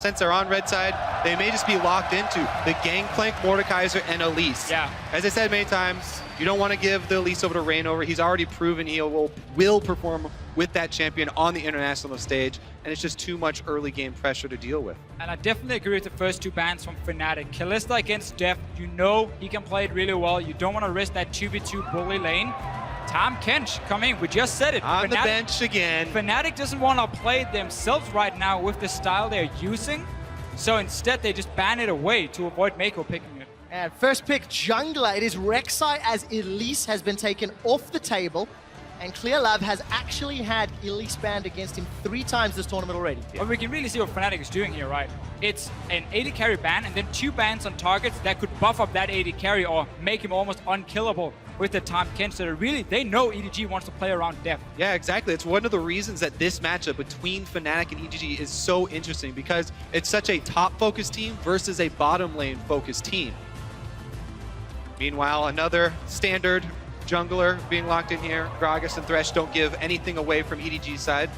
Since they're on red side, they may just be locked into the Gangplank, Mordekaiser, and Elise. Yeah. As I said many times, you don't want to give the Elise over to Reignover. He's already proven he will perform with that champion on the international stage, and it's just too much early game pressure to deal with. And I definitely agree with the first two bans from Fnatic. Kalista against Def, you know he can play it really well. You don't want to risk that 2v2 bully lane. Tom Kench coming, we just said it. On the bench again. Fnatic doesn't want to play themselves right now with the style they're using, so instead they just ban it away to avoid Mako picking it. And first pick jungler, it is Rek'Sai as Elise has been taken off the table, and ClearLove has actually had Elise banned against him 3 times this tournament already. But we can really see what Fnatic is doing here, right? It's an 80 carry ban and then 2 bans on targets that could buff up that 80 carry or make him almost unkillable with the Tom Kench. So really, they know EDG wants to play around Def. Yeah, exactly. It's one of the reasons that this matchup between Fnatic and EDG is so interesting, because it's such a top-focused team versus a bottom lane-focused team. Meanwhile, another standard jungler being locked in here. Gragas and Thresh don't give anything away from EDG's side.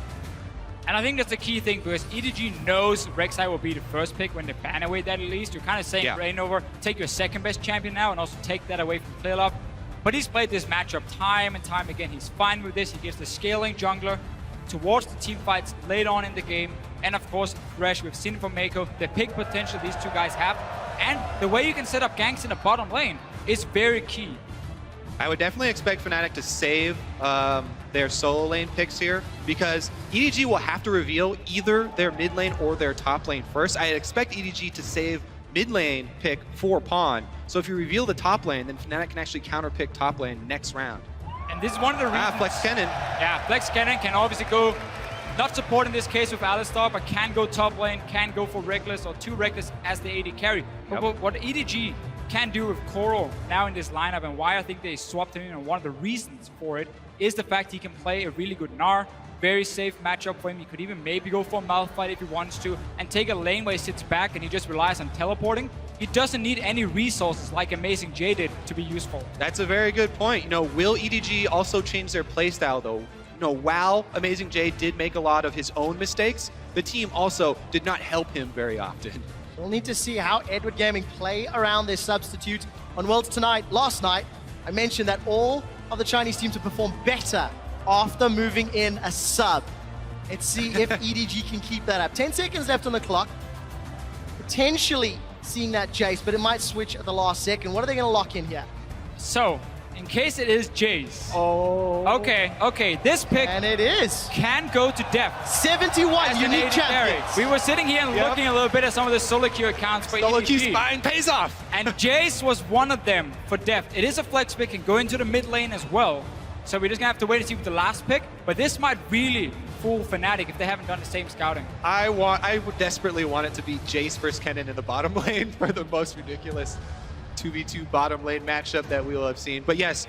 And I think that's the key thing, because EDG knows Rek'Sai will be the first pick when they ban away that Elise. You're kind of saying, Reignover, take your second best champion now and also take that away from ClearLove. But he's played this matchup time and time again. He's fine with this. He gives the scaling jungler towards the team fights late on in the game. And of course, Thresh, we've seen from Mako, the pick potential these two guys have. And the way you can set up ganks in the bottom lane is very key. I would definitely expect Fnatic to save their solo lane picks here, because EDG will have to reveal either their mid lane or their top lane first. I expect EDG to save mid lane pick for Pawn. So if you reveal the top lane, then Fnatic can actually counter pick top lane next round. And this is one of the reasons. Flex Cannon. Yeah, Flex Cannon can obviously go, not support in this case with Alistar, but can go top lane, can go for Reckless or 2 Reckless as the AD carry. But what EDG can do with Koro now in this lineup, and why I think they swapped him in, and one of the reasons for it is the fact he can play a really good Gnar. Very safe matchup for him. He could even maybe go for a Malphite if he wants to, and take a lane where he sits back and he just relies on teleporting. He doesn't need any resources like Amazing J did to be useful. That's a very good point. You know, will EDG also change their playstyle though? You know, while Amazing J did make a lot of his own mistakes, the team also did not help him very often. We'll need to see how Edward Gaming play around their substitutes on Worlds tonight. Last night, I mentioned that all of the Chinese teams have performed better after moving in a sub. Let's see if EDG can keep that up. 10 seconds left on the clock. Potentially seeing that Jace, but it might switch at the last second. What are they going to lock in here? So, in case it is Jace. Oh. Okay, this pick. And it is. Can go to Def. 71 unique champions. We were sitting here and looking a little bit at some of the solo queue accounts for Solo queue EDG. spine pays off. And Jace was one of them for Def. It is a flex pick and go into the mid lane as well. So we're just gonna have to wait and see with the last pick. But this might really fool Fnatic if they haven't done the same scouting. I would desperately want it to be Jace versus Kennen in the bottom lane for the most ridiculous 2v2 bottom lane matchup that we will have seen. But yes,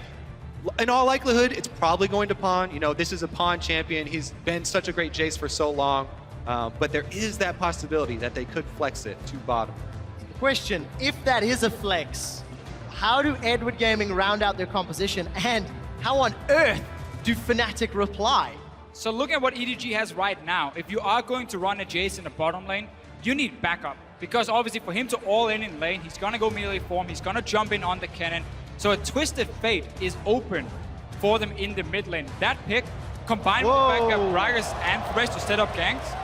in all likelihood, it's probably going to Pawn. You know, this is a Pawn champion. He's been such a great Jace for so long. But there is that possibility that they could flex it to bottom. The question, if that is a flex, how do Edward Gaming round out their composition, and how on earth do Fnatic reply? So looking at what EDG has right now, if you are going to run a Jace in the bottom lane, you need backup. Because obviously for him to all in lane, he's gonna go melee form, he's gonna jump in on the cannon. So a Twisted Fate is open for them in the mid lane. That pick, combined with backup Gragas and Thresh to set up ganks,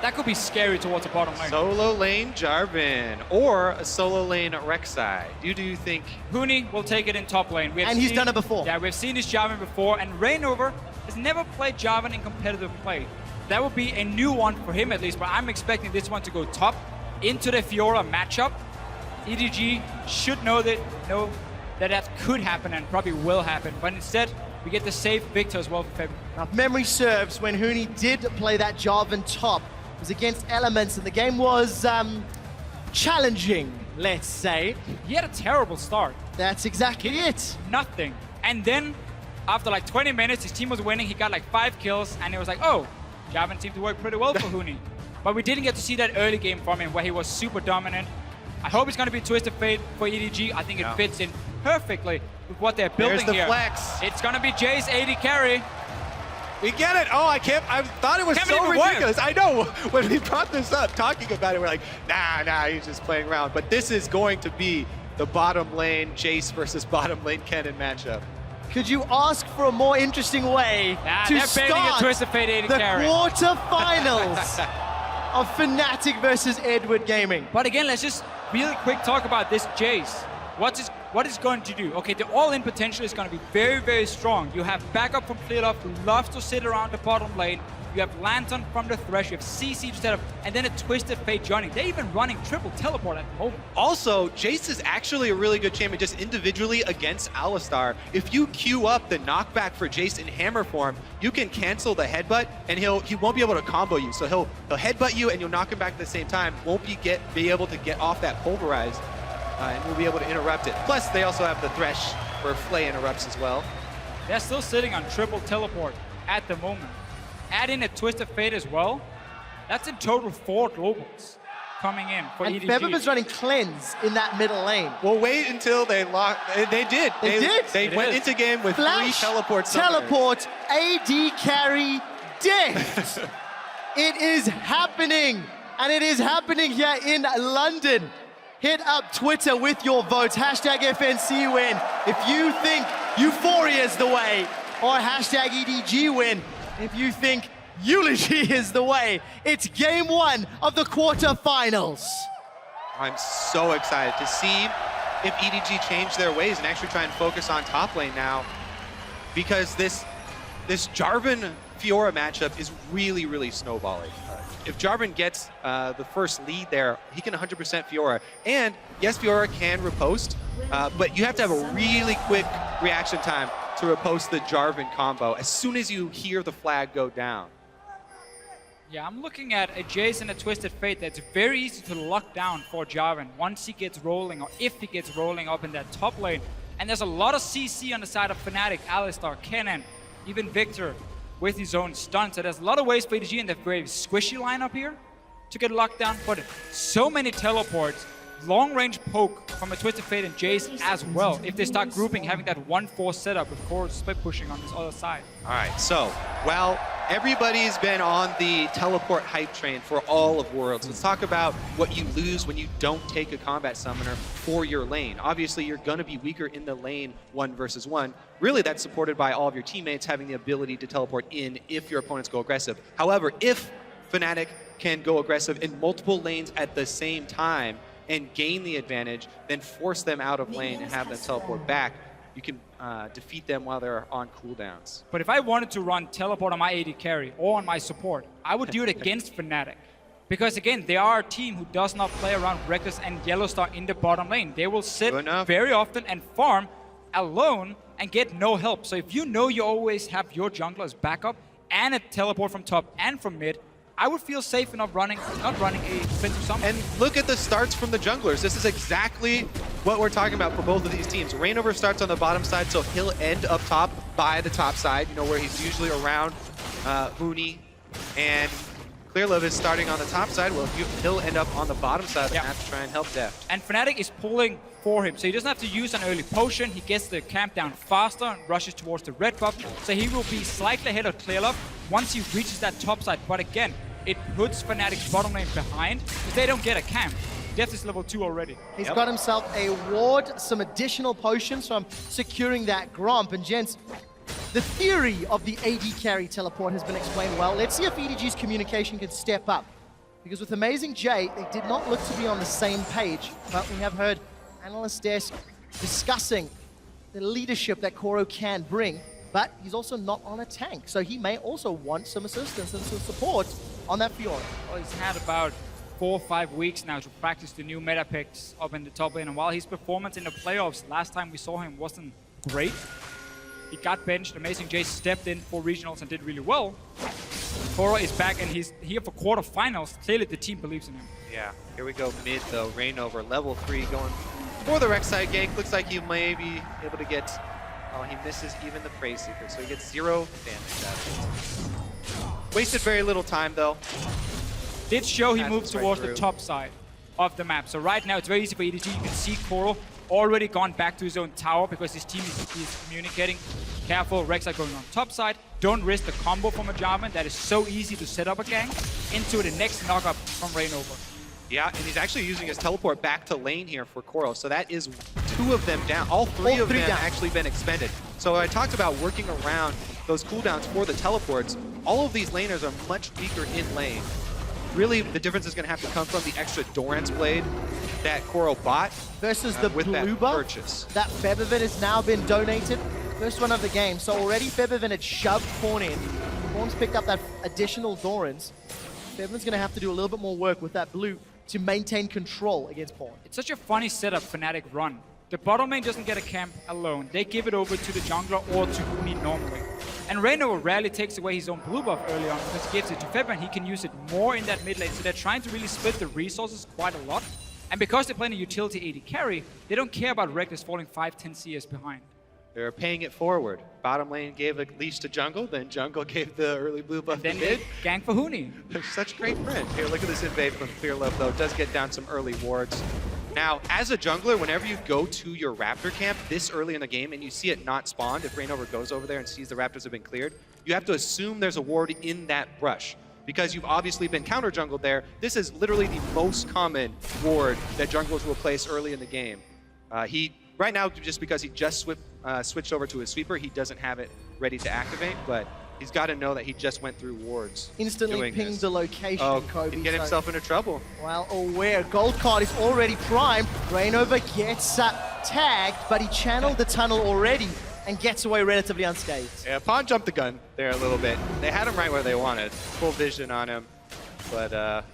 that could be scary towards the bottom lane. Solo lane Jarvan or a solo lane Rek'Sai. Do you think? Huni will take it in top lane. And he's done it before. Yeah, we've seen this Jarvan before, and Reignover has never played Jarvan in competitive play. That would be a new one for him at least, but I'm expecting this one to go top into the Fiora matchup. EDG should know that could happen and probably will happen, but instead we get the safe Victor as well for Feb. Now, if memory serves, when Huni did play that Jarvan top, it was against Elements, and the game was challenging, let's say. He had a terrible start. That's exactly it. Nothing. And then, after like 20 minutes, his team was winning, he got like 5 kills, and it was like, oh, Jarvan seemed to work pretty well for Huni. But we didn't get to see that early game from him where he was super dominant. I hope it's going to be Twisted Fate for EDG. I think it fits in perfectly with what they're building There's the here. flex. It's going to be Jace AD carry. We get it. Oh, I thought it was Can't so believe it ridiculous. I know. When we brought this up, talking about it, we're like, nah, he's just playing around. But this is going to be the bottom lane Jace versus bottom lane Kennen matchup. Could you ask for a more interesting way to they're baiting a start Twisted Fate AD the carry. quarterfinals of Fnatic versus Edward Gaming? But again, let's just really quick talk about this Jace. What is going to do? Okay, the all-in potential is going to be very, very strong. You have backup from Clearlove, who loves to sit around the bottom lane. You have Lantern from the Thresh, you have CC instead of, and then a Twisted Fate joining. They're even running triple teleport at the moment. Also, Jace is actually a really good champion just individually against Alistar. If you queue up the knockback for Jace in hammer form, you can cancel the headbutt and he won't be able to combo you. So he'll headbutt you and you'll knock him back at the same time. Won't be able to get off that pulverize and we'll be able to interrupt it. Plus, they also have the Thresh where Flay interrupts as well. They're still sitting on triple teleport at the moment. Add in a Twisted Fate as well. That's in total 4 globals coming in for And EDG. Feber was running cleanse in that middle lane. We'll wait until they lock. They did. They went into game with Flash, 3 teleports. teleport, AD carry, death. It is happening, and it is happening here in London. Hit up Twitter with your votes. Hashtag FNC win if you think Euphoria is the way, or hashtag EDG win if you think Eulogy is the way. It's game 1 of the quarterfinals. I'm so excited to see if EDG change their ways and actually try and focus on top lane now, because this Jarvan Fiora matchup is really, really snowballing. If Jarvan gets the first lead there, he can 100% Fiora. And yes, Fiora can riposte, but you have to have a really quick reaction time to riposte the Jarvan combo as soon as you hear the flag go down. Yeah, I'm looking at a Jace and a Twisted Fate that's very easy to lock down for Jarvan once he gets rolling, or if he gets rolling up in that top lane. And there's a lot of CC on the side of Fnatic, Alistar, Kennen, even Victor with his own stun. So there's a lot of ways for EDG in the very squishy lineup here to get locked down, but so many teleports, long-range poke from a Twisted Fate and Jace as well, if they start grouping, having that 1-4 setup with Core split pushing on this other side. All right, so while everybody's been on the teleport hype train for all of Worlds, let's talk about what you lose when you don't take a combat summoner for your lane. Obviously, you're going to be weaker in the lane 1 versus 1. Really, that's supported by all of your teammates having the ability to teleport in if your opponents go aggressive. However, if Fnatic can go aggressive in multiple lanes at the same time and gain the advantage, then force them out of lane and have them teleport back, you can defeat them while they're on cooldowns. But if I wanted to run teleport on my AD carry or on my support, I would do it against Fnatic. Because again, they are a team who does not play around Reckless and Yellowstar in the bottom lane. They will sit very often and farm alone and get no help. So if you know you always have your jungler as backup and a teleport from top and from mid, I would feel safe enough not running a defensive summon. And look at the starts from the junglers. This is exactly what we're talking about for both of these teams. Reignover starts on the bottom side, so he'll end up top by the top side, you know, where he's usually around Huni. And Clearlove is starting on the top side. Well, he'll end up on the bottom side of the map to try and help Deft. And Fnatic is pulling for him, so he doesn't have to use an early potion. He gets the camp down faster and rushes towards the red buff, so he will be slightly ahead of Clearlove once he reaches that top side. But again, it puts Fnatic's bottom lane behind because they don't get a camp. Deft is level 2 already. He's got himself a ward, some additional potions from securing that Gromp. And gents, the theory of the AD carry teleport has been explained well. Let's see if EDG's communication can step up. Because with Amazing J, they did not look to be on the same page. But we have heard Analyst Desk discussing the leadership that Koro can bring. But he's also not on a tank. So he may also want some assistance and some support on that Fiora. Well, he's had about 4 or 5 weeks now to practice the new meta picks up in the top lane. And while his performance in the playoffs last time we saw him wasn't great, he got benched. Amazing J stepped in for regionals and did really well. Koro is back and he's here for quarterfinals. Clearly the team believes in him. Yeah, here we go mid though. Reignover, level 3, going for the Rek'Sai gank. Looks like he may be able to get, oh, he misses even the Praise Seeker, so he gets 0 damage out of it. Wasted very little time though. Did show he moved Passes right towards through. the top side of the map. So right now it's very easy for EDG. You can see Koro already gone back to his own tower because his team is communicating. Careful, Rek'Sai going on top side. Don't risk the combo from a Jarvan that is so easy to set up a gang into the next knock-up from Reignover. Yeah, and he's actually using his teleport back to lane here for Koro. So that is 2 of them down. All three of them down. actually been expended. So I talked about working around those cooldowns for the teleports. All of these laners are much weaker in lane. Really, the difference is going to have to come from the extra Doran's Blade that Koro bought versus the with blue that buff. purchase. That Feathervin has now been donated. First one of the game. So already Feathervin had shoved Pawn in. Pawn's picked up that additional Doran's. Feathervin's going to have to do a little bit more work with that blue to maintain control against Pawn. It's such a funny setup Fnatic run. The bottom lane doesn't get a camp alone. They give it over to the jungler or to Huni normally. And Reignover rarely takes away his own blue buff early on because he gives it to Feathervin. He can use it more in that mid lane. So they're trying to really split the resources quite a lot. And because they're playing a utility AD carry, they don't care about Reckless falling 5-10 CS behind. They're paying it forward. Bottom lane gave a leash to jungle, then jungle gave the early blue buff Then to they mid. gang for Huni. They're such great friends. Here, look at this invade from Clearlove, though. It does get down some early wards. Now, as a jungler, whenever you go to your Raptor camp this early in the game and you see it not spawned, if Reignover goes over there and sees the Raptors have been cleared, you have to assume there's a ward in that brush. Because you've obviously been counter-jungled there, this is literally the most common ward that junglers will place early in the game. Right now, just because he just switched over to his sweeper, he doesn't have it ready to activate, but he's got to know that he just went through wards. Instantly pinged the location, Kobe. He'd get himself into trouble. Well aware. Gold card is already primed. Reignover gets tagged, but he channeled the tunnel already and gets away relatively unscathed. Yeah, Pawn jumped the gun there a little bit. They had him right where they wanted. Full vision on him, but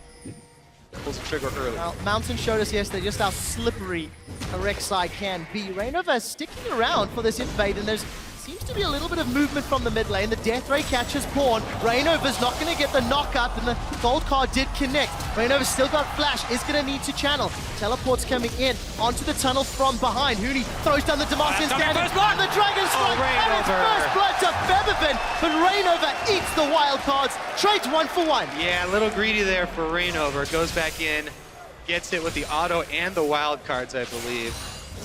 pulls the trigger early. Well, Mountain showed us yesterday just how slippery a Rek'Sai can be. Reignover sticking around for this invade, and there's seems to be a little bit of movement from the mid lane. The Death Ray catches Pawn. Reignover's not going to get the knock up, and the gold card did connect. Reignover's still got flash, is going to need to channel. Teleport's coming in onto the tunnel from behind. Huni throws down the Damascus standing, and the Dragon Strike, and it's first blood to Feathervin, but Reignover eats the wild cards, trades 1 for 1. Yeah, a little greedy there for Reignover. Goes back in, gets hit with the auto and the wild cards, I believe,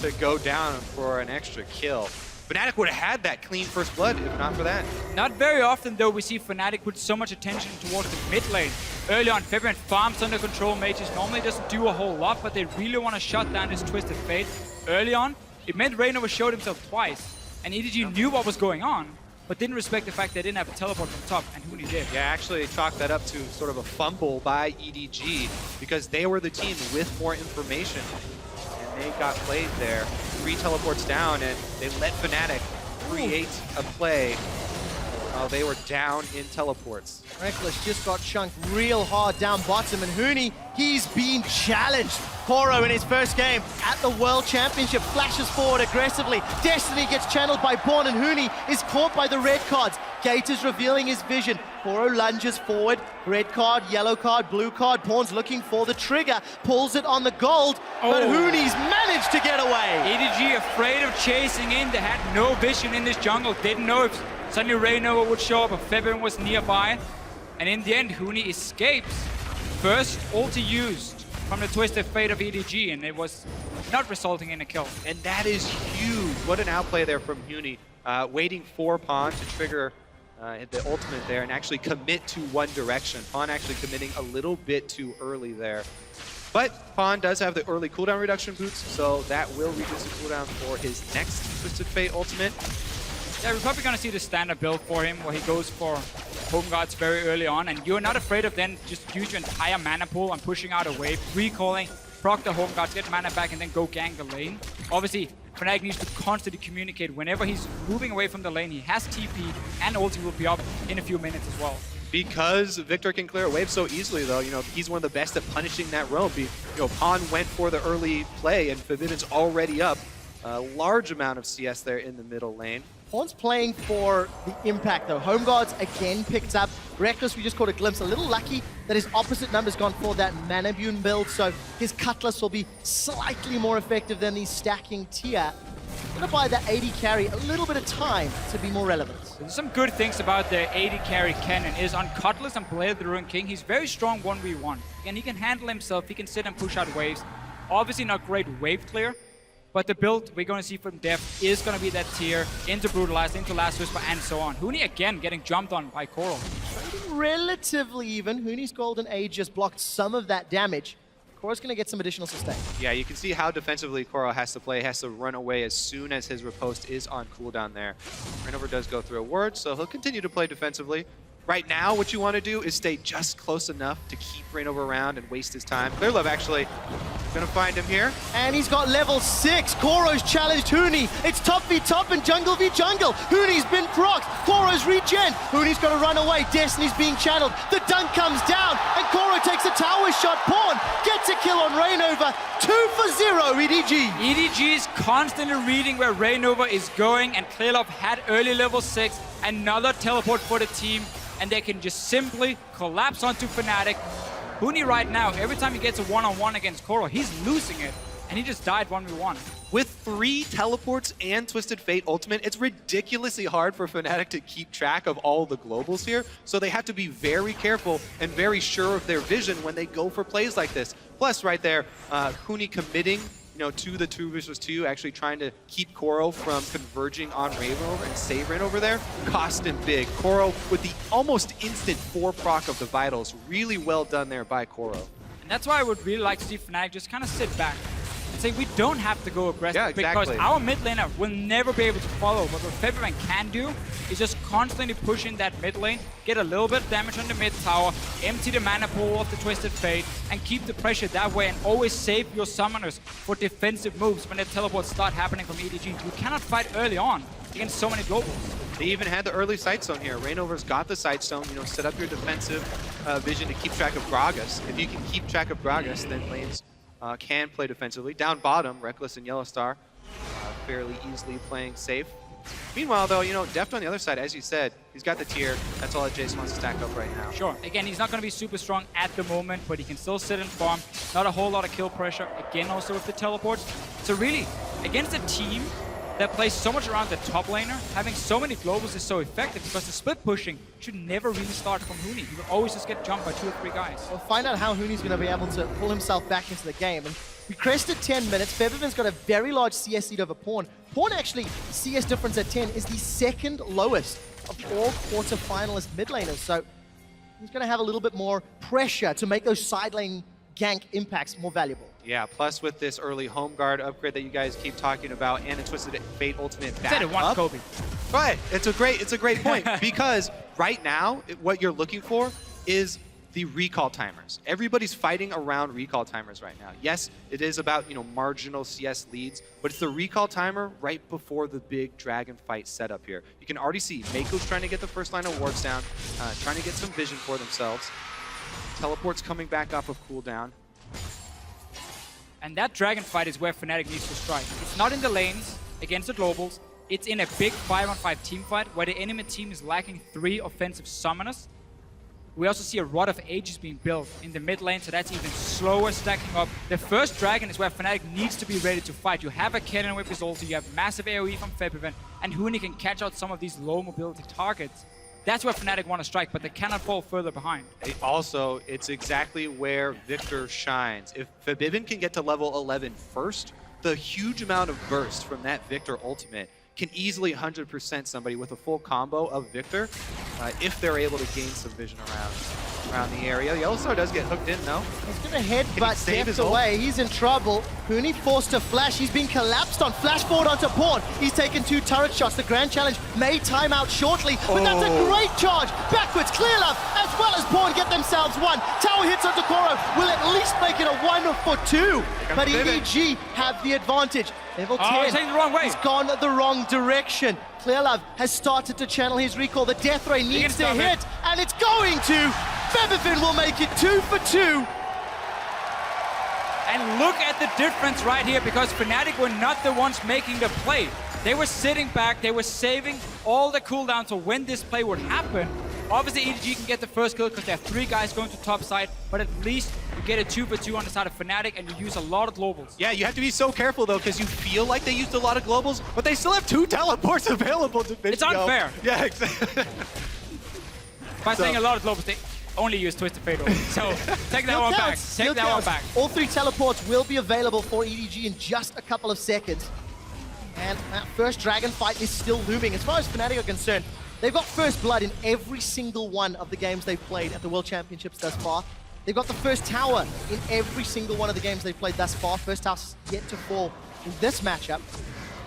to go down for an extra kill. Fnatic would have had that clean first blood if not for that. Not very often, though, we see Fnatic put so much attention towards the mid lane. Early on, Feathervin farms under control mages. Normally doesn't do a whole lot, but they really want to shut down this Twisted Fate. Early on, it meant Reignover showed himself twice, and EDG knew what was going on, but didn't respect the fact they didn't have a teleport from top, and Huni did. Yeah, actually chalked that up to sort of a fumble by EDG because they were the team with more information. And they got played there. 3 teleports down, and they let Fnatic create a play while they were down in teleports. Reckless just got chunked real hard down bottom, and Huni, he's been challenged. Koro in his first game at the World Championship flashes forward aggressively. Destiny gets channeled by Pawn, and Huni is caught by the red cards. Gate is revealing his vision. Koro lunges forward. Red card, yellow card, blue card. Pawn's looking for the trigger. Pulls it on the gold, but Huni's managed to get away. EDG afraid of chasing in. They had no vision in this jungle. Didn't know if suddenly Reignover would show up, if Feathervin was nearby. And in the end, Huni escapes. First ulti used from the Twisted Fate of EDG, and it was not resulting in a kill. And that is huge. What an outplay there from Huni. Waiting for Pawn to trigger the ultimate there and actually commit to one direction. Pawn actually committing a little bit too early there. But Pawn does have the early cooldown reduction boots, so that will reduce the cooldown for his next Twisted Fate ultimate. Yeah, we're probably going to see the standard build for him, where he goes for Home Guards very early on, and you're not afraid of then just use your entire mana pool on pushing out a wave, recalling, proc the Home Guards, get mana back, and then go gank the lane. Obviously, Fnatic needs to constantly communicate. Whenever he's moving away from the lane, he has TP, and ulti will be up in a few minutes as well. Because Victor can clear a wave so easily, though, he's one of the best at punishing that roam. Pawn went for the early play, and Feathervin's already up a large amount of CS there in the middle lane. Pawn's playing for the impact, though. Home Guards again picked up. Reckless, we just caught a glimpse. A little lucky that his opposite number's gone for that Manabune build, so his Cutlass will be slightly more effective than the stacking tier. Gonna buy that AD carry a little bit of time to be more relevant. There's some good things about the AD carry Kennen is on Cutlass and Blade of the Ruined King. He's very strong 1v1. And he can handle himself, he can sit and push out waves. Obviously not great wave clear, But the build we're going to see from Def is going to be that tier into Brutalized, into Last Whisper, and so on. Huni again getting jumped on by Coral. Relatively even. Huni's Golden Age just blocked some of that damage. Cora's going to get some additional sustain. Yeah, you can see how defensively Coral has to play. He has to run away as soon as his riposte is on cooldown there. Rainover does go through a ward, so he'll continue to play defensively. Right now, what you want to do is stay just close enough to keep Rainover around and waste his time. Clearlove actually gonna find him here. And he's got level 6. Koro's challenged Huni. It's top v top and jungle v jungle. Huni's been procced. Koro's regen. Huni's got to run away. Destiny's being channeled. The dunk comes down and Koro takes a tower shot. Pawn gets a kill on Rainover. 2-for-0 EDG. EDG is constantly reading where Rainover is going, and Clearlove had early level 6. Another teleport for the team, and they can just simply collapse onto Fnatic. Huni right now, every time he gets a one-on-one against Coral, he's losing it, and he just died 1v1. With 3 teleports and Twisted Fate ultimate, it's ridiculously hard for Fnatic to keep track of all the globals here, so they have to be very careful and very sure of their vision when they go for plays like this. Plus, right there, Huni committing to the 2 versus 2, actually trying to keep Koro from converging on Rainover and save Rainover there, cost him big. Koro with the almost instant 4 proc of the Vitals, really well done there by Koro. And that's why I would really like to see Fnatic just kind of sit back and say we don't have to go aggressive, Yeah, exactly. because our mid laner will never be able to follow. But what Febiven can do is just constantly pushing that mid lane, get a little bit of damage on the mid tower, empty the mana pool of the Twisted Fate, and keep the pressure that way, and always save your summoners for defensive moves when the teleports start happening from EDG. You cannot fight early on against so many globals. They even had the early sight stone here. Rainover's got the sight stone, set up your defensive vision to keep track of Gragas. If you can keep track of Gragas, then lanes can play defensively. Down bottom, Reckless and Yellowstar fairly easily playing safe. Meanwhile, though, Deft on the other side, as you said, he's got the tier. That's all that Jace wants to stack up right now. Sure. Again, he's not going to be super strong at the moment, but he can still sit and farm. Not a whole lot of kill pressure. Again, also with the teleports. So really, against a team that plays so much around the top laner, having so many globals is so effective, because the split pushing should never really start from Huni. He will always just get jumped by 2 or 3 guys. We'll find out how Huni's going to be able to pull himself back into the game. And we crested 10 minutes. Febiven's got a very large CS lead over Pawn. Pawn actually, CS difference at 10 is the 2nd lowest of all quarter-finalist mid laners. So he's going to have a little bit more pressure to make those side lane gank impacts more valuable. Yeah, plus with this early home guard upgrade that you guys keep talking about, and a Twisted Fate ultimate back Said it once, up. Kobe. Right, it's a great point, because right now, what you're looking for is the recall timers. Everybody's fighting around recall timers right now. Yes, it is about, marginal CS leads, but it's the recall timer right before the big dragon fight setup here. You can already see Mako's trying to get the first line of wards down, trying to get some vision for themselves. Teleport's coming back off of cooldown. And that dragon fight is where Fnatic needs to strike. It's not in the lanes against the globals. It's in a big 5-on-5 team fight where the enemy team is lacking 3 offensive summoners. We also see a Rod of Ages being built in the mid lane, so that's even slower stacking up. The first dragon is where Fnatic needs to be ready to fight. You have a cannon with his ulti, you have massive AoE from Febiven, and Huni can catch out some of these low mobility targets. That's where Fnatic want to strike, but they cannot fall further behind. Also, it's exactly where Victor shines. If Febiven can get to level 11 first, the huge amount of burst from that Victor ultimate can easily 100% somebody with a full combo of Victor if they're able to gain some vision around the area. Yellowstar does get hooked in, though. He's going to headbutt save his Deft ult? away. He's in trouble. Huni forced to flash. He's been collapsed on. Flash forward onto Pawn. He's taken 2 turret shots. The Grand Challenge may time out shortly, but that's a great charge. Backwards, Clearlove, as well as Pawn get themselves 1. Tower hits onto Koro. Will at least make it a 1-for-2. But EDG have the advantage. Level 10. He's taking the wrong way. He's gone the wrong direction. Clearlove has started to channel his recall. The death ray needs to hit, and it's going to. Febiven will make it 2-for-2. And look at the difference right here, because Fnatic were not the ones making the play. They were sitting back, they were saving all the cooldown so when this play would happen. Obviously, EDG can get the first kill because there are 3 guys going to top side, but at least you get a 2-for-2 on the side of Fnatic, and you use a lot of globals. Yeah, you have to be so careful, though, because you feel like they used a lot of globals, but they still have 2 teleports available to It's unfair. Yeah, exactly. By saying a lot of globals, only use Twisted Fate. So take that one back. Take that one back. All 3 teleports will be available for EDG in just a couple of seconds. And that first dragon fight is still looming. As far as Fnatic are concerned, they've got first blood in every single one of the games they've played at the World Championships thus far. They've got the first tower in every single one of the games they've played thus far. First tower's yet to fall in this matchup.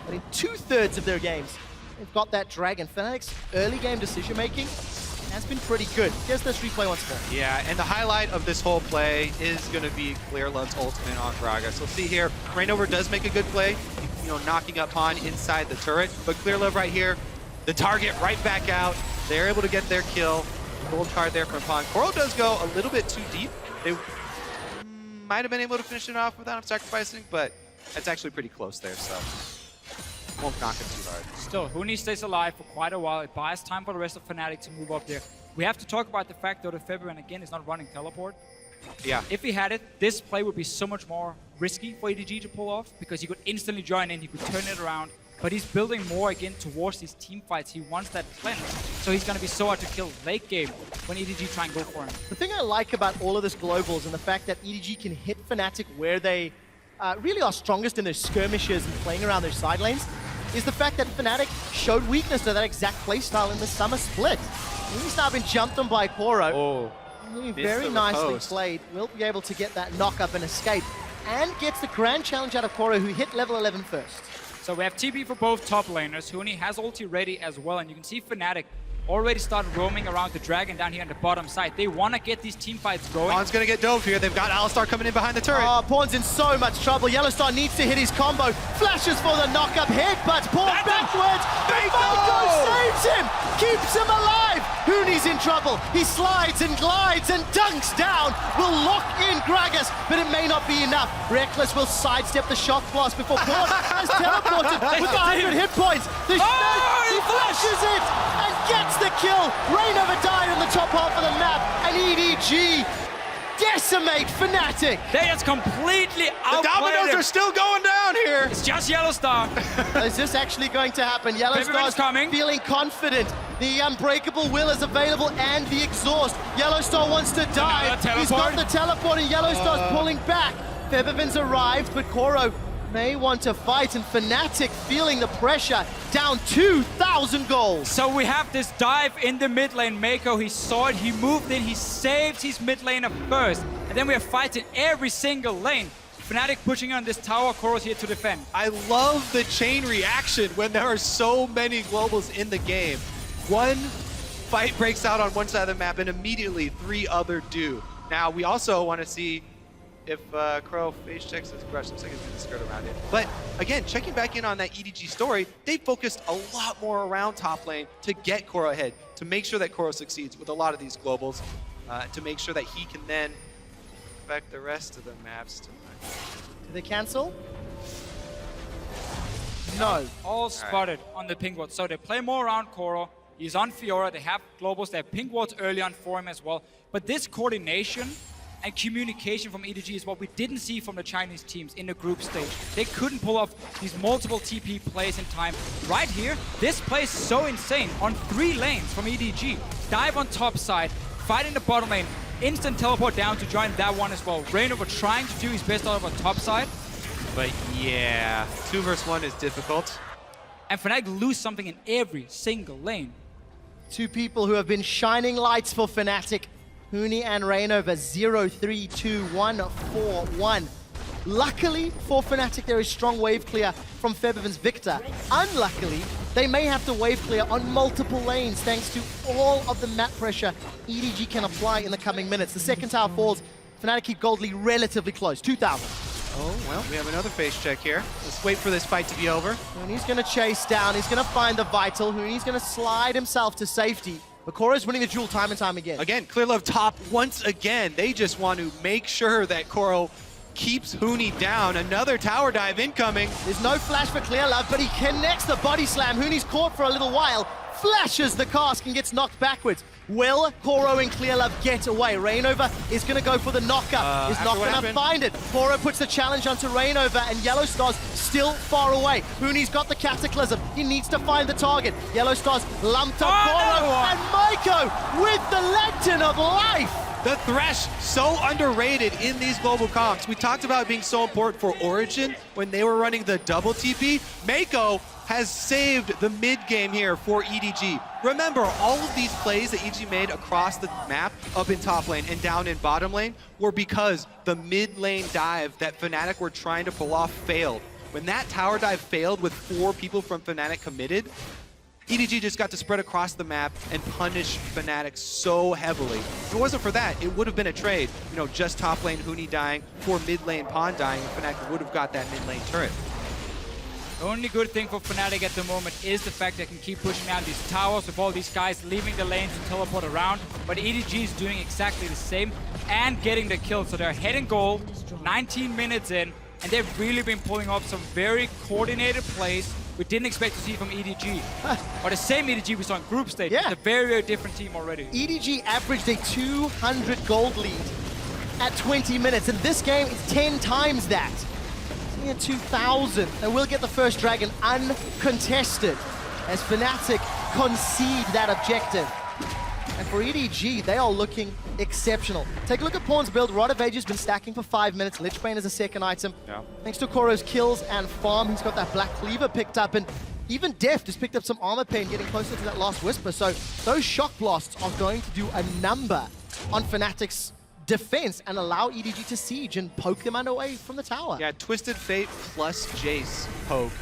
But in 2/3 of their games, they've got that dragon. Fnatic's early game decision-making has been pretty good. Here's this replay once more. Yeah, and the highlight of this whole play is going to be Clearlove's ultimate on Gragas. We'll see here, Rainover does make a good play, you know, knocking up Han inside the turret, but Clearlove right here, the target right back out. They're able to get their kill. Gold card there from Han. Koro does go a little bit too deep. They might have been able to finish it off without him sacrificing, but that's actually pretty close there, so won't knock him too hard. Still, Huni stays alive for quite a while. It buys time for the rest of Fnatic to move up there. We have to talk about the fact, though, that Febiven, again, is not running teleport. Yeah. If he had it, this play would be so much more risky for EDG to pull off, because he could instantly join in, he could turn it around. But he's building more again towards these team fights. He wants that cleanse. So he's going to be so hard to kill late game when EDG try and go for him. The thing I like about all of this globals and the fact that EDG can hit Fnatic where they really are strongest in their skirmishes and playing around their side lanes is the fact that Fnatic showed weakness to that exact playstyle in the summer split. He's now been jumped on by Koro. Oh, very nicely played. Will be able to get that knock-up and escape. And gets the grand challenge out of Koro, who hit level 11 first. So we have TP for both top laners. Huni has ulti ready as well, and you can see Fnatic already start roaming around the dragon down here on the bottom side. They want to get these team fights going. Pawn's going to get dove here. They've got Alistar coming in behind the turret. Oh, Pawn's in so much trouble. Yellowstar needs to hit his combo. Flashes for the knock-up hit, but Pawn backwards. Faito saves him, keeps him alive. Huni's in trouble. He slides and glides and dunks down. Will lock in Gragas, but it may not be enough. Reckless will sidestep the shock blast before Pawn has teleported with 100 hit points. He flashes it and gets the kill. Rainover died on the top half of the map, and EDG decimate Fnatic. They just completely outplayed The dominoes him. are still going down here. It's just Yellowstar. Is this actually going to happen? Febiven's Yellowstar's coming. feeling confident. The Unbreakable Will is available and the Exhaust. Yellowstar wants to dive. He's got the teleport and Yellowstar's pulling back. Febiven's arrived, but Koro may want to fight, and Fnatic feeling the pressure, down 2,000 goals. So we have this dive in the mid lane. Mako, he saw it, he moved in, he saved his mid laner first. And then we are fighting every single lane. Fnatic pushing on this tower, Koro's here to defend. I love the chain reaction when there are so many globals in the game. One fight breaks out on one side of the map and immediately 3 other do. Now we also want to see if Crow face checks his crush. Looks like he's going to skirt around it. But again, checking back in on that EDG story, they focused a lot more around top lane to get Koro ahead, to make sure that Koro succeeds with a lot of these globals, to make sure that he can then affect the rest of the maps tonight. Do they cancel? No. All spotted on the pink ward. So they play more around Koro. He's on Fiora. They have globals. They have pink wards early on for him as well. But this coordination and communication from EDG is what we didn't see from the Chinese teams in the group stage. They couldn't pull off these multiple TP plays in time. Right here, this play is so insane. On 3 lanes from EDG. Dive on top side, fight in the bottom lane, instant teleport down to join that one as well. Rainover trying to do his best out of a top side. But yeah, 2 versus 1 is difficult. And Fnatic lose something in every single lane. 2 people who have been shining lights for Fnatic. Huni and Rainover, 0-3-2-1-4-1. Luckily for Fnatic, there is strong wave clear from Febiven's Victor. Unluckily, they may have to wave clear on multiple lanes thanks to all of the map pressure EDG can apply in the coming minutes. The second tower falls. Fnatic keep Gold Lead relatively close, 2,000. Oh, well, we have another face check here. Let's wait for this fight to be over. Huni's going to chase down. He's going to find the Vital. Huni's going to slide himself to safety. But Koro's winning the duel time and time again. Again, Clearlove top once again. They just want to make sure that Koro keeps Huni down. Another tower dive incoming. There's no flash for Clearlove, but he connects the body slam. Huni's caught for a little while. flashes the cask and gets knocked backwards. Will Koro and Clearlove get away? Reignover is going to go for the knockup. Is not going to find it. Koro puts the challenge onto Reignover, and Yellow Star's still far away. Huni's got the Cataclysm. He needs to find the target. Yellow Star's lumped up Koro, and Maiko with the Lantern of Life. The Thresh, so underrated in these global comps. We talked about it being so important for Origin when they were running the double TP. Maiko has saved the mid game here for EDG. Remember, all of these plays that EDG made across the map, up in top lane and down in bottom lane, were because the mid lane dive that Fnatic were trying to pull off failed. When that tower dive failed with 4 people from Fnatic committed, EDG just got to spread across the map and punish Fnatic so heavily. If it wasn't for that, it would have been a trade. You know, just top lane Huni dying, for mid lane Pond dying, and Fnatic would have got that mid lane turret. The only good thing for Fnatic at the moment is the fact they can keep pushing out these towers with all these guys leaving the lane to teleport around. But EDG is doing exactly the same and getting the kill. So they're ahead in goal, 19 minutes in, and they've really been pulling off some very coordinated plays we didn't expect to see from EDG. Or the same EDG we saw in group stage. Yeah. It's a very, very different team already. EDG averaged a 200 gold lead at 20 minutes. In this game, it's 10 times that. It's near 2,000. And we'll get the first dragon uncontested as Fnatic concede that objective. And for EDG, they are looking exceptional. Take a look at Pawn's build. Rod of Age has been stacking for 5 minutes. Lichbane is a second item. Yeah. Thanks to Koro's kills and farm, he's got that Black Cleaver picked up. And even Deft has picked up some armor pain, getting closer to that last Whisper. So those shock blasts are going to do a number on Fnatic's defense and allow EDG to siege and poke them away from the tower. Yeah, Twisted Fate plus Jace poke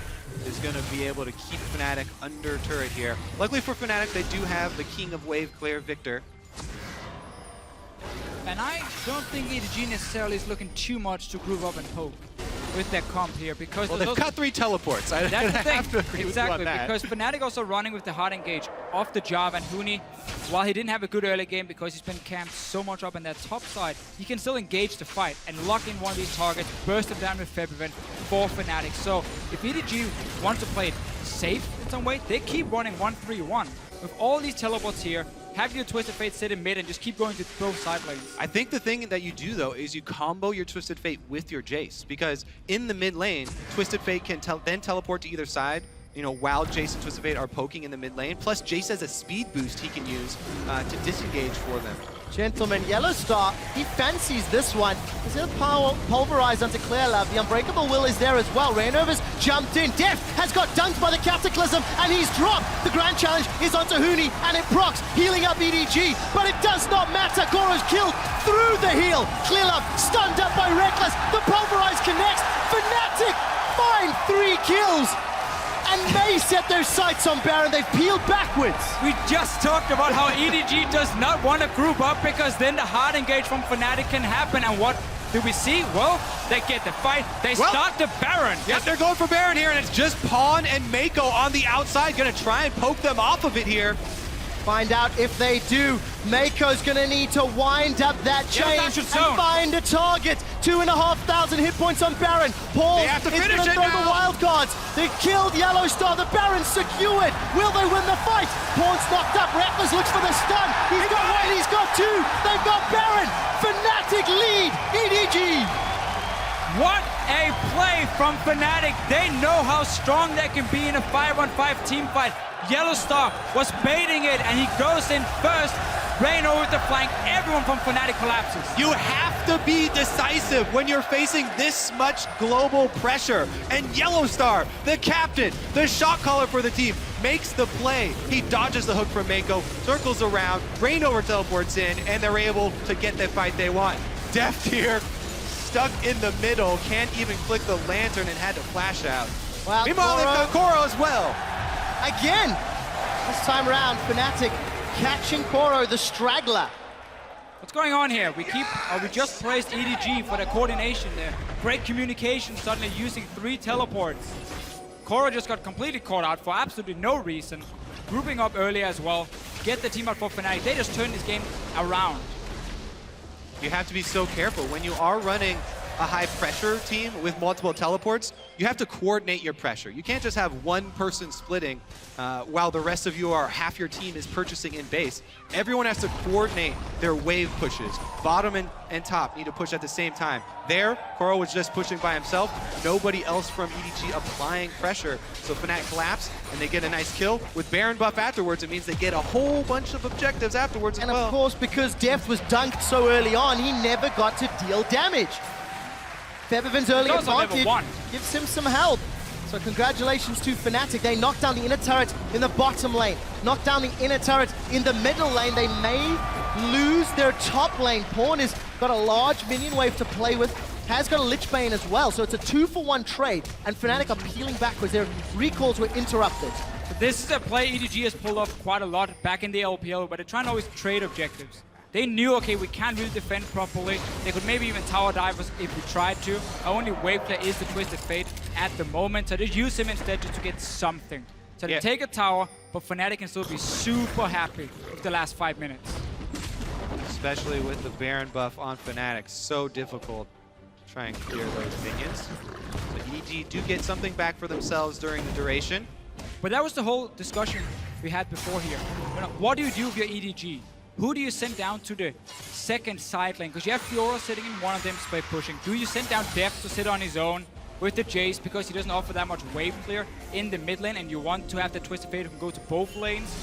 is going to be able to keep Fnatic under turret here. Luckily for Fnatic, they do have the King of Wave Clear, Victor. And I don't think EDG necessarily is looking too much to groove up and poke with their comp here, because Well, they've got 3 teleports. That's the thing. have to agree Exactly, with you on that. because Fnatic also running with the hard engage off the Jarvan, and Huni, while he didn't have a good early game because he's been camped so much up in that top side, he can still engage the fight and lock in one of these targets, burst them down with Febvent for Fnatic. So if EDG wants to play it safe in some way, they keep running 1-3-1. With all these teleports here, have your Twisted Fate sit in mid and just keep going to both side lanes. I think the thing that you do, though, is you combo your Twisted Fate with your Jace, because in the mid lane, Twisted Fate can then teleport to either side, you know, while Jace and Twisted Fate are poking in the mid lane. Plus, Jace has a speed boost he can use to disengage for them. Gentlemen, Yellow Star, he fancies this one. He's going to pulverize onto Clearlove. The Unbreakable Will is there as well. Reignover's jumped in. Deft has got dunked by the Cataclysm, and he's dropped. The Grand Challenge is onto Huni, and it procs, healing up EDG. But it does not matter. Koro's killed through the heal. Clearlove stunned up by Reckless. The pulverize connects. Fnatic find 3 kills. And may set their sights on Baron. They've peeled backwards. We just talked about how EDG does not want to group up, because then the hard engage from Fnatic can happen. And what do we see? Well, they get the fight. They start the Baron. Yep, they're going for Baron here, and it's just Pawn and Maiko on the outside, going to try and poke them off of it here. Find out if they do. Maiko's gonna need to wind up that chain and find a target. 2,500 hit points on Baron. Paul is gonna throw the wild cards. They killed Yellow Star. The Baron's secured. Will they win the fight? Pawn's knocked up. Reckless looks for the stun. He's got 1, he's got 2. They've got Baron. Fnatic lead. EDG. What a play from Fnatic. They know how strong they can be in a 5-on-5 team fight. Yellow Star was baiting it, and he goes in first. Reignover with the flank. Everyone from Fnatic collapses. You have to be decisive when you're facing this much global pressure. And Yellow Star, the captain, the shot caller for the team, makes the play. He dodges the hook from Maiko, circles around, Reignover teleports in, and they're able to get the fight they want. Deft here, stuck in the middle, can't even click the lantern and had to flash out. Well, meanwhile, they've got Koro as well. Again, this time around, Fnatic catching Koro, the straggler. What's going on here? We just praised EDG for the coordination there. Great communication, suddenly using 3 teleports. Koro just got completely caught out for absolutely no reason. Grouping up early as well. Get the team out for Fnatic. They just turned this game around. You have to be so careful when you are running a high pressure team with multiple teleports, you have to coordinate your pressure. You can't just have one person splitting while the rest of you are, half your team is purchasing in base. Everyone has to coordinate their wave pushes. Bottom and top need to push at the same time. There, Koro was just pushing by himself. Nobody else from EDG applying pressure. So Fnatic collapse and they get a nice kill. With Baron buff afterwards, it means they get a whole bunch of objectives afterwards as well. And of course, because Deft was dunked so early on, he never got to deal damage. Febiven's early advantage gives him some help. So congratulations to Fnatic. They knocked down the inner turret in the bottom lane, knocked down the inner turret in the middle lane. They may lose their top lane. Pawn has got a large minion wave to play with, has got a Lich Bane as well. So it's a 2-for-1 trade, and Fnatic are peeling backwards. Their recalls were interrupted. This is a play EDG has pulled off quite a lot back in the LPL, but they're trying to always trade objectives. They knew, okay, we can't really defend properly. They could maybe even tower dive us if we tried to. Our only wave player is the Twisted Fate at the moment, so just use him instead just to get something. So they take a tower, but Fnatic can still be super happy with the last 5 minutes. Especially with the Baron buff on Fnatic. So difficult to try and clear those minions. So EDG do get something back for themselves during the duration. But that was the whole discussion we had before here. What do you do with your EDG? Who do you send down to the second side lane? Because you have Fiora sitting in one of them split pushing. Do you send down Deft to sit on his own with the Jace because he doesn't offer that much wave clear in the mid lane and you want to have the Twisted Fate who can go to both lanes?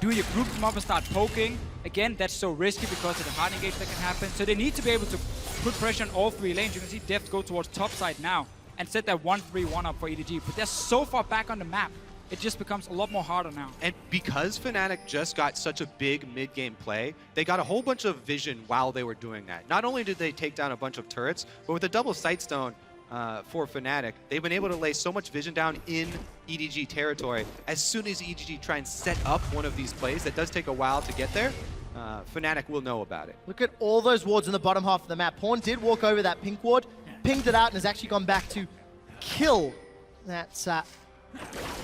Do you group them up and start poking? Again, that's so risky because of the hard engage that can happen. So they need to be able to put pressure on all 3 lanes. You can see Deft go towards top side now and set that 1-3-1 up for EDG. But they're so far back on the map. It just becomes a lot more harder now. And because Fnatic just got such a big mid-game play, they got a whole bunch of vision while they were doing that. Not only did they take down a bunch of turrets, but with a double Sightstone for Fnatic, they've been able to lay so much vision down in EDG territory. As soon as EDG try and set up one of these plays, that does take a while to get there, Fnatic will know about it. Look at all those wards in the bottom half of the map. Pawn did walk over that pink ward, pinged it out, and has actually gone back to kill that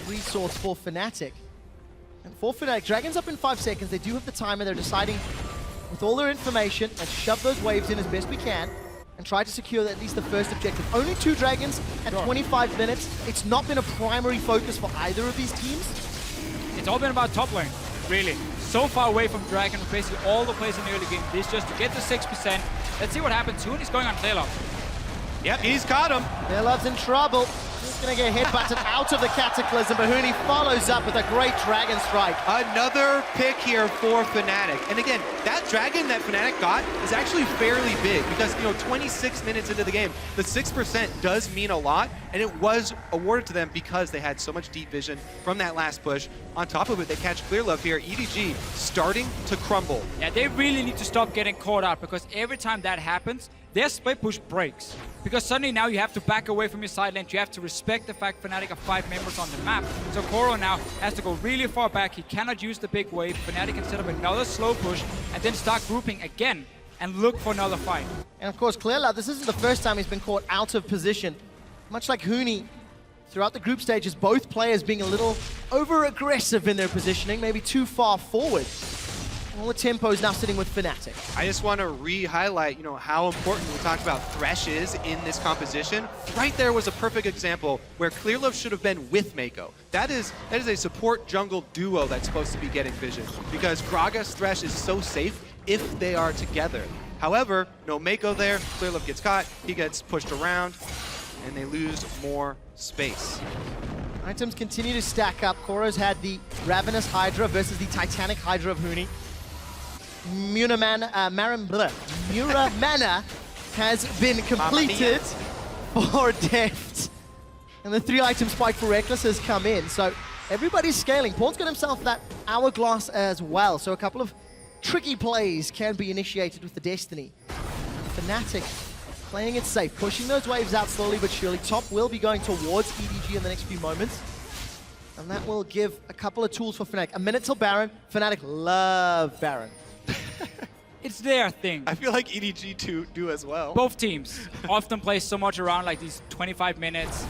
resource for Fnatic. And for Fnatic, Dragon's up in 5 seconds. They do have the timer. They're deciding with all their information and shove those waves in as best we can and try to secure at least the first objective. Only 2 Dragons at 25 minutes. It's not been a primary focus for either of these teams. It's all been about top lane, really. So far away from Dragon, basically all the plays in the early game. This just to get to 6%. Let's see what happens. Hooney's going on Clearlove. Yep, he's caught him. Clearlove's in trouble. He's going to get headbutted out of the Cataclysm, but Hooney follows up with a great Dragon Strike. Another pick here for Fnatic. And again, that Dragon that Fnatic got is actually fairly big because, 26 minutes into the game, the 6% does mean a lot, and it was awarded to them because they had so much deep vision from that last push. On top of it, they catch Clearlove here. EDG starting to crumble. Yeah, they really need to stop getting caught out because every time that happens, their split push breaks. Because suddenly now you have to back away from your side lane. You have to respect the fact Fnatic are 5 members on the map. So Koro now has to go really far back. He cannot use the big wave. Fnatic can set up another slow push and then start grouping again and look for another fight. And of course, Clearlove, this isn't the first time he's been caught out of position. Much like Hooney, throughout the group stages, both players being a little over-aggressive in their positioning, maybe too far forward. All the tempo is now sitting with Fnatic. I just want to re-highlight, how important we talked about Thresh is in this composition. Right there was a perfect example where Clearlove should have been with Mako. That is a support jungle duo that's supposed to be getting vision because Gragas Thresh is so safe if they are together. However, no Mako there, Clearlove gets caught, he gets pushed around, and they lose more space. Items continue to stack up. Koro's had the Ravenous Hydra versus the Titanic Hydra of Hooney. Muramana has been completed for Deft. And the 3-item spike for Reckless has come in. So everybody's scaling. Pawn's got himself that Hourglass as well. So a couple of tricky plays can be initiated with the Destiny. Fnatic playing it safe, pushing those waves out slowly but surely. Top will be going towards EDG in the next few moments. And that will give a couple of tools for Fnatic. A minute till Baron. Fnatic love Baron. It's their thing. I feel like EDG do as well. Both teams often play so much around like these 25 minutes,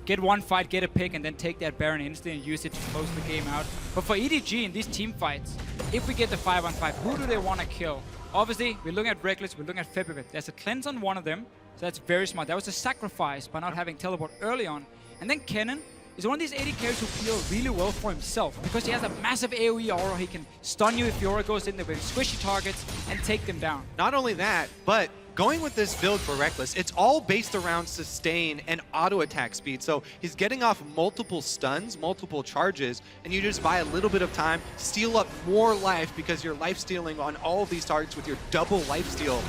get one fight, get a pick, and then take that Baron instant and use it to close the game out. But for EDG in these team fights, if we get the 5-on-5, who do they want to kill? Obviously, we're looking at Reckless, we're looking at Febiven. There's a cleanse on one of them, So that's very smart. That was a sacrifice by not having teleport early on. And then Kennen is one of these AD carries who play really well for himself because he has a massive AoE aura. He can stun you if the aura goes in there with squishy targets and take them down. Not only that, but going with this build for Reckless, it's all based around sustain and auto attack speed. So he's getting off multiple stuns, multiple charges, and you just buy a little bit of time, steal up more life because you're life stealing on all of these targets with your double life steal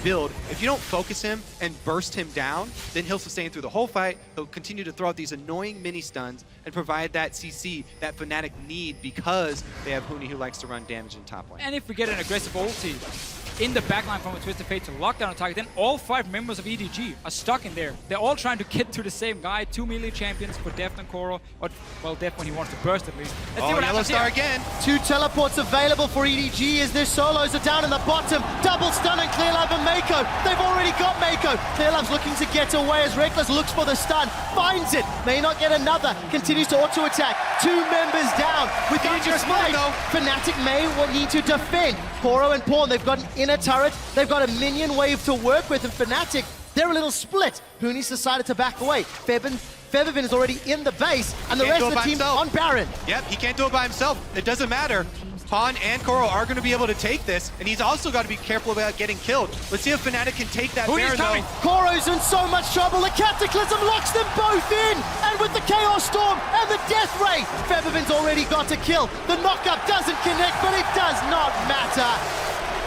build. If you don't focus him and burst him down, then he'll sustain through the whole fight. He'll continue to throw out these annoying mini stuns and provide that CC that Fnatic need because they have Huni who likes to run damage in top lane. And if we get an aggressive ulti in the backline from a Twisted Fate to lock down a target, then all 5 members of EDG are stuck in there. They're all trying to get to the same guy. 2 melee champions for Deft and Koro. Or, well, Deft when he wants to burst at least. Let's see what Yellow happens Star here. again. 2 teleports available for EDG as their solos are down in the bottom. Double stun and Clearlove and Mako. They've already got Mako. Clearlove's looking to get away as Reckless looks for the stun. Finds it. May not get another. Continues to auto attack. 2 members down. With Dangerous fight, move, though. Fnatic may need to defend. Koro and Pawn, they've got an inner turret. They've got a minion wave to work with, and Fnatic, they're a little split. Huni's decided to back away. Feathervin is already in the base, and the rest of the team on Baron. Yep, he can't do it by himself. It doesn't matter. Pawn and Koro are going to be able to take this, and he's also got to be careful about getting killed. Let's see if Fnatic can take that Baron, though. Koro's in so much trouble. The Cataclysm locks them both in, and with the Chaos Storm and the Death Ray, Feathervin's already got a kill. The knockup doesn't connect, but it does not matter.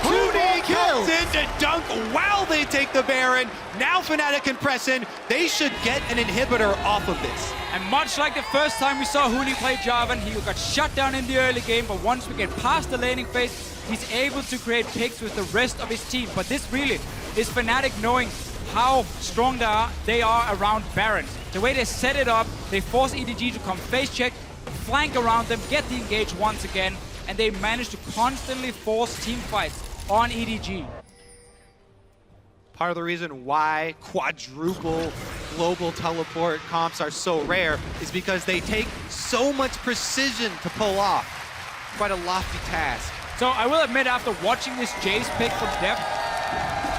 Huni comes in to dunk while they take the Baron. Now Fnatic can press in. They should get an inhibitor off of this. And much like the first time we saw Huni play Jarvan, he got shut down in the early game, but once we get past the laning phase, he's able to create picks with the rest of his team. But this really is Fnatic knowing how strong they are around Baron. The way they set it up, they force EDG to come face check, flank around them, get the engage once again, and they manage to constantly force team fights on EDG. Part of the reason why quadruple global teleport comps are so rare is because they take so much precision to pull off. Quite a lofty task. So I will admit, after watching this Jace pick from Deft,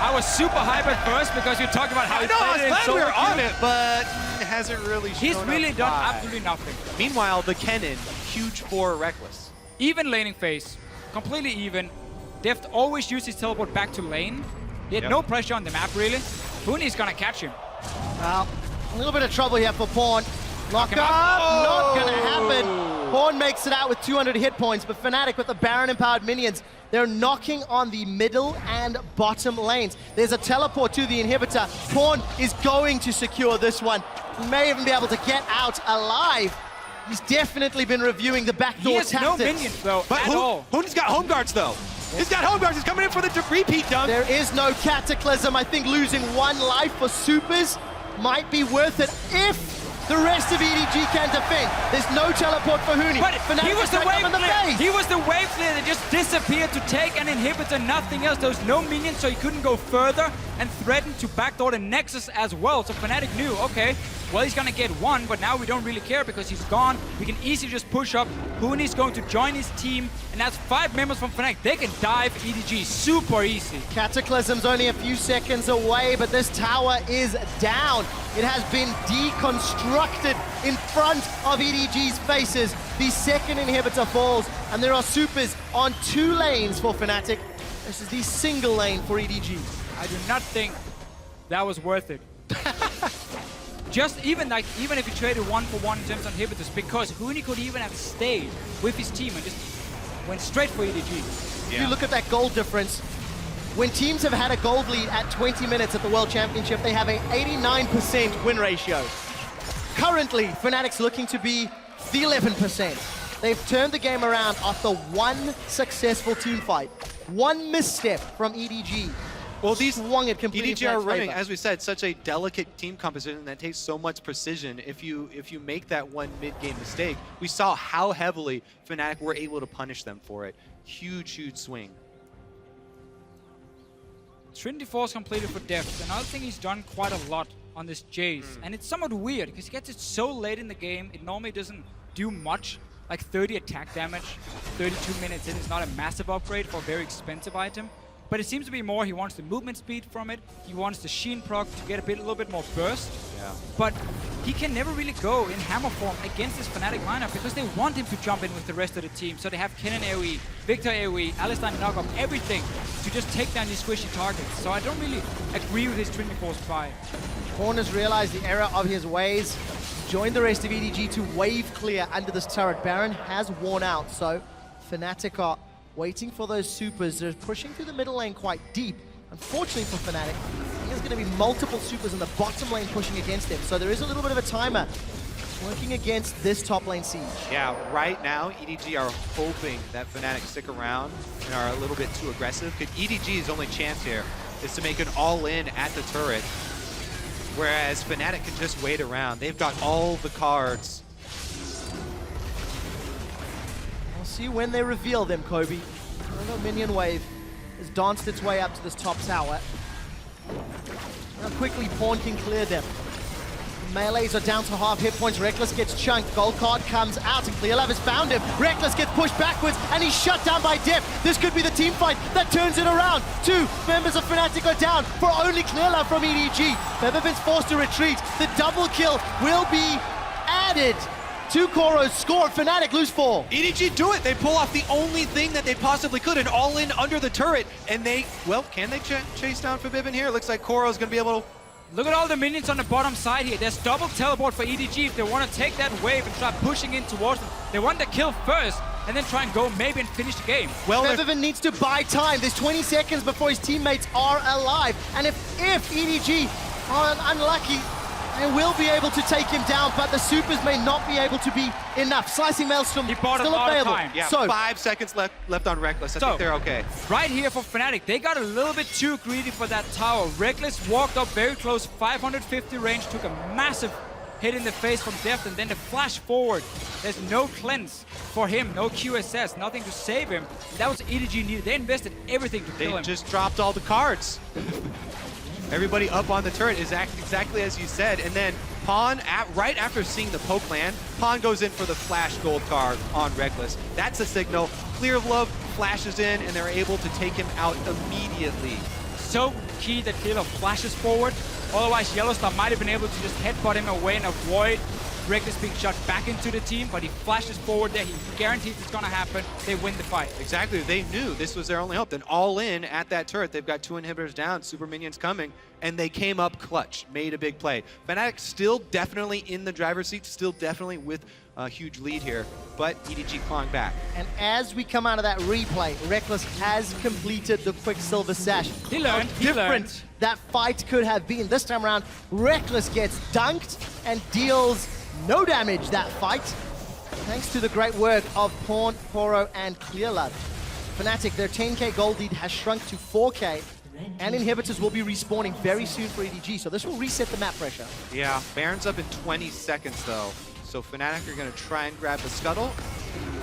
I was super hyped at first because you talked about how he played it in glad we were solo on queue. it, but it hasn't really shown He's really up done why. absolutely nothing. Meanwhile, the Kennen, huge for Reckless. Even laning phase, completely even. Deft always used his teleport back to lane. He had no pressure on the map, really. Huni's gonna catch him. Well, a little bit of trouble here for Pawn. Lock him up, up. not gonna happen. Pawn makes it out with 200 hit points, but Fnatic with the Baron-empowered minions, they're knocking on the middle and bottom lanes. There's a teleport to the inhibitor. Pawn is going to secure this one. He may even be able to get out alive. He's definitely been reviewing the backdoor He has tactics. no minions, though, But at all. Huni's got home guards, though. He's got home guards. He's coming in for the repeat dunk. There is no Cataclysm. I think losing 1 life for supers might be worth it if the rest of EDG can defend. There's no teleport for Huni. But Fnatic he was is the right up wave in the player. face. He was the wave player that just disappeared to take an inhibitor, nothing else. There was no minions, so he couldn't go further and threatened to backdoor the Nexus as well. So Fnatic knew, okay, well, he's gonna get 1, but now we don't really care because he's gone. We can easily just push up. Huni's going to join his team, and that's 5 members from Fnatic. They can dive EDG super easy. Cataclysm's only a few seconds away, but this tower is down. It has been deconstructed in front of EDG's faces. The second inhibitor falls, and there are supers on 2 lanes for Fnatic. This is the single lane for EDG. I do not think that was worth it. Just even if you traded 1 for 1 in terms of inhibitors, because Huni could even have stayed with his team and just went straight for EDG. If you look at that gold difference, when teams have had a gold lead at 20 minutes at the World Championship, they have an 89% win ratio. Currently, Fnatic's looking to be the 11%. They've turned the game around after 1 successful team fight. 1 misstep from EDG. Well, these Swung it completely EDG are in Fnatic's running, favor. as we said, such a delicate team composition that takes so much precision. If you make that 1 mid-game mistake, we saw how heavily Fnatic were able to punish them for it. Huge, huge swing. Trinity Force completed for Deft. Another thing he's done quite a lot on this Jace, and it's somewhat weird because he gets it so late in the game, it normally doesn't do much, like 30 attack damage, 32 minutes in. It's not a massive upgrade for a very expensive item. but it seems to be more he wants the movement speed from it. He wants the Sheen proc to get a little bit more burst. Yeah. But he can never really go in hammer form against this Fnatic lineup because they want him to jump in with the rest of the team. So they have Kennen AoE, Victor AoE, Alistar knock up everything to just take down these squishy targets. So I don't really agree with his Trinity Force buy. Pawn has realized the error of his ways, joined the rest of EDG to wave clear under this turret. Baron has worn out, so Fnatic are waiting for those supers. They're pushing through the middle lane quite deep. Unfortunately for Fnatic, there's going to be multiple supers in the bottom lane pushing against them. So there is a little bit of a timer working against this top lane siege. Yeah, right now, EDG are hoping that Fnatic stick around and are a little bit too aggressive. Because EDG's only chance here is to make an all-in at the turret, whereas Fnatic can just wait around. They've got all the cards. We'll see when they reveal them, Kobe. Another minion wave has danced its way up to this top tower. How quickly Pawn can clear them. Melees are down to half hit points. Rekkles gets chunked. Gold card comes out and Clearlove has found him. Rekkles gets pushed backwards and he's shut down by Def. This could be the team fight that turns it around. 2 members of Fnatic are down for only Clearlove from EDG. Featherfin's forced to retreat. The double kill will be added to Koro's score. Fnatic lose 4. EDG do it. They pull off the only thing that they possibly could, an all-in under the turret. And they, well, can they chase down Forbidden here? It looks like Koro's going to be able to. Look at all the minions on the bottom side here. There's double teleport for EDG if they want to take that wave and start pushing in towards them. They want the kill first and then try and go maybe and finish the game. Well, Featherfin needs to buy time. There's 20 seconds before his teammates are alive. And if EDG are unlucky, they will be able to take him down, but the supers may not be able to be enough. Slicing Maelstrom He bought still a lot of available. time. yeah, So 5 seconds left on Rekkles. I think they're okay. Right here for Fnatic, they got a little bit too greedy for that tower. Rekkles walked up very close, 550 range, took a massive hit in the face from Deft, and then the flash forward. There's no cleanse for him, no QSS, nothing to save him. That was EDG needed. They invested everything to kill They him. just dropped all the cards. Everybody up on the turret is exactly as you said. And then Pawn, right after seeing the poke land, Pawn goes in for the flash gold card on Rekkles. That's a signal. Clearlove flashes in, and they're able to take him out immediately. So key that Clearlove flashes forward. Otherwise, Yellowstar might have been able to just headbutt him away and avoid Rekkles being shot back into the team, but he flashes forward there. He guarantees it's going to happen. They win the fight. Exactly. They knew this was their only hope. Then all in at that turret. They've got 2 inhibitors down, super minions coming, and they came up clutch, made a big play. Fnatic still definitely in the driver's seat, still definitely with a huge lead here, but EDG clawing back. And as we come out of that replay, Rekkles has completed the Quicksilver Sash. He learned. How He different learned. that fight could have been. This time around, Rekkles gets dunked and deals no damage that fight, thanks to the great work of Pawn, Koro, and Clearlove. Fnatic, their 10k gold lead has shrunk to 4k, and inhibitors will be respawning very soon for EDG, so this will reset the map pressure. Yeah, Baron's up in 20 seconds though, so Fnatic are going to try and grab the scuttle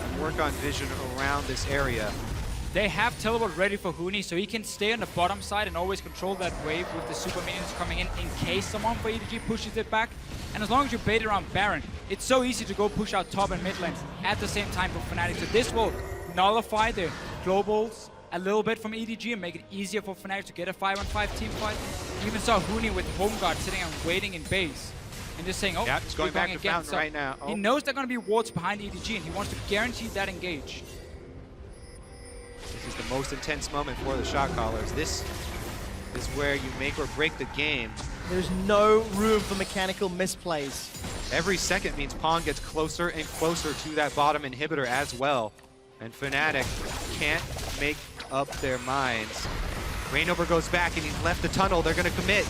and work on vision around this area. They have teleport ready for Huni, so he can stay on the bottom side and always control that wave with the super minions coming in case someone for EDG pushes it back. And as long as you bait around Baron, it's so easy to go push out top and mid lanes at the same time for Fnatic. So this will nullify the globals a little bit from EDG and make it easier for Fnatic to get a 5-on-5 team fight. You even saw Huni with Home Guard sitting and waiting in base and just saying, oh, yeah, it's going we're back to again. Fountain So right now. He knows there are going to be wards behind EDG and he wants to guarantee that engage. This is the most intense moment for the shot callers. This is where you make or break the game. There's no room for mechanical misplays. Every second means Pawn gets closer and closer to that bottom inhibitor as well. And Fnatic can't make up their minds. Rainover goes back and he's left the tunnel. They're going to commit.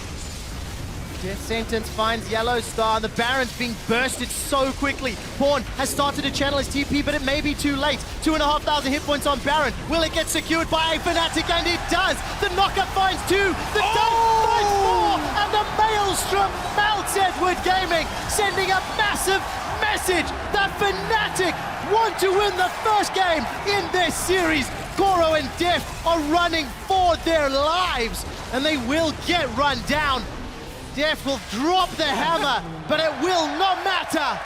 Death Sentence finds Yellowstar, and the Baron's being bursted so quickly. Pawn has started to channel his TP, but it may be too late. 2,500 hit points on Baron. Will it get secured by Fnatic? And it does. The knockup finds 2. The dunk finds 4. And the Maelstrom melts Edward Gaming, sending a massive message that Fnatic want to win the first game in this series. Koro and Def are running for their lives, and they will get run down. Def will drop the hammer, but it will not matter.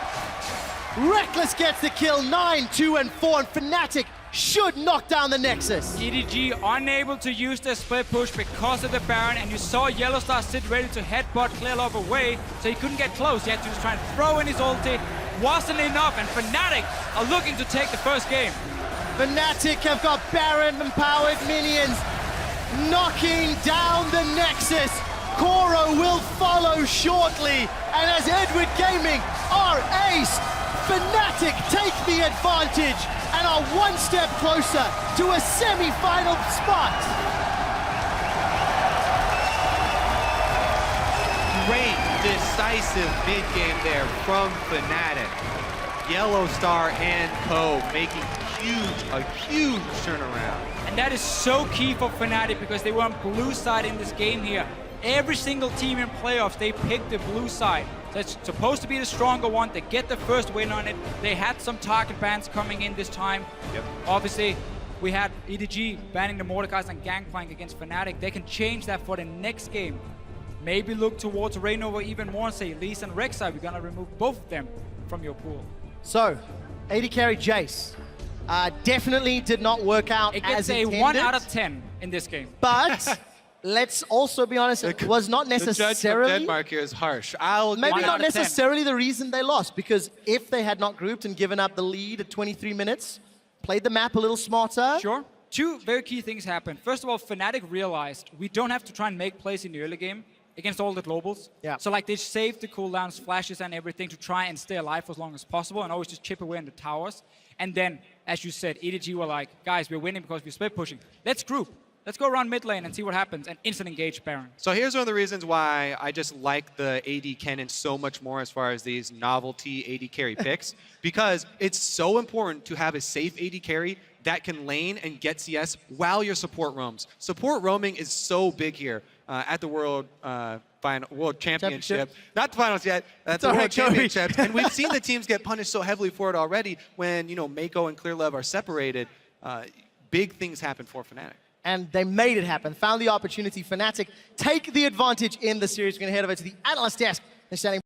Rekkles gets the kill, 9, 2, and 4, and Fnatic should knock down the Nexus. EDG unable to use their split push because of the Baron, and you saw Yellowstar sit ready to headbutt Clearlove away, so he couldn't get close. He had to just try and throw in his ulti. Wasn't enough, and Fnatic are looking to take the first game. Fnatic have got Baron-empowered minions knocking down the Nexus. Koro will follow shortly, and as Edward Gaming are aced, Fnatic take the advantage and are one step closer to a semi-final spot. Great decisive mid game there from Fnatic. Yellowstar and Co. making a huge turnaround. And that is so key for Fnatic because they were on blue side in this game here. Every single team in playoffs, they picked the blue side. So it's supposed to be the stronger one. They get the first win on it. They had some target bans coming in this time. Yep. Obviously, we had EDG banning the Mordekais and Gangplank against Fnatic. They can change that for the next game. Maybe look towards Rainover even more and say, Lee's and Rek'Sai, we're gonna remove both of them from your pool. So, AD carry Jace definitely did not work out It as gets a intended. 1 out of 10 in this game. But let's also be honest, it was not The judgment necessarily... Denmark here is harsh. I'll Maybe 1 not out of 10. necessarily the reason they lost, because if they had not grouped and given up the lead at 23 minutes, played the map a little smarter... Sure. Two very key things happened. First of all, Fnatic realized we don't have to try and make plays in the early game against all the globals. Yeah. So like they saved the cooldowns, flashes and everything to try and stay alive for as long as possible and always just chip away in the towers. And then, as you said, EDG were like, guys, we're winning because we're split pushing. Let's group. Let's go around mid lane and see what happens and instant engage Baron. So here's one of the reasons why I just like the AD Kennen so much more as far as these novelty AD carry picks, because it's so important to have a safe AD carry that can lane and get CS while your support roams. Support roaming is so big here at the World Championship. Not the finals yet, at the World Championships. And we've seen the teams get punished so heavily for it already when, Mako and Clearlove are separated. Big things happen for Fnatic. And they made it happen, found the opportunity. Fnatic take the advantage in the series. We're going to head over to the analyst desk. They're standing